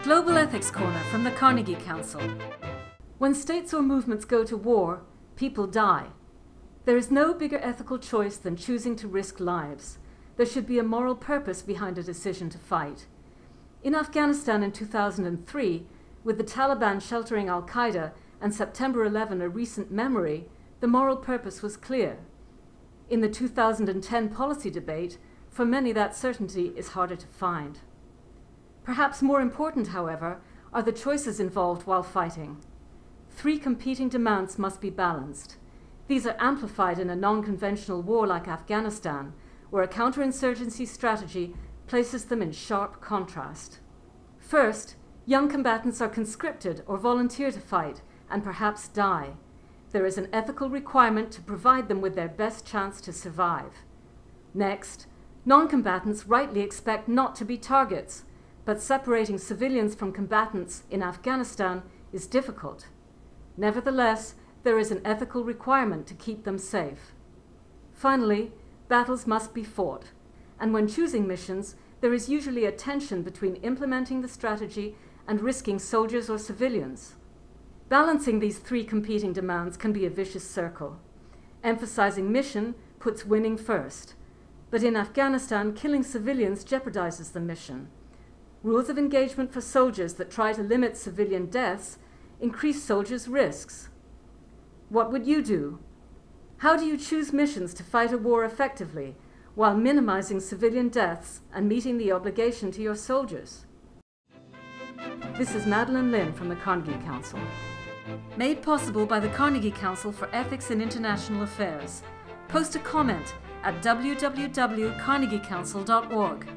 Global Ethics Corner from the Carnegie Council. When states or movements go to war, people die. There is no bigger ethical choice than choosing to risk lives. There should be a moral purpose behind a decision to fight. In Afghanistan in 2003, with the Taliban sheltering Al-Qaeda and September 11 a recent memory, the moral purpose was clear. In the 2010 policy debate, for many that certainty is harder to find. Perhaps more important, however, are the choices involved while fighting. Three competing demands must be balanced. These are amplified in a non-conventional war like Afghanistan, where a counter-insurgency strategy places them in sharp contrast. First, young combatants are conscripted or volunteer to fight and perhaps die. There is an ethical requirement to provide them with their best chance to survive. Next, non-combatants rightly expect not to be targets, but separating civilians from combatants in Afghanistan is difficult. Nevertheless, there is an ethical requirement to keep them safe. Finally, battles must be fought, and when choosing missions, there is usually a tension between implementing the strategy and risking soldiers or civilians. Balancing these three competing demands can be a vicious circle. Emphasizing mission puts winning first, but in Afghanistan, killing civilians jeopardizes the mission. Rules of engagement for soldiers that try to limit civilian deaths increase soldiers' risks. What would you do? How do you choose missions to fight a war effectively while minimizing civilian deaths and meeting the obligation to your soldiers? This is Madeline Lynn from the Carnegie Council. Made possible by the Carnegie Council for Ethics in International Affairs. Post a comment at www.carnegiecouncil.org.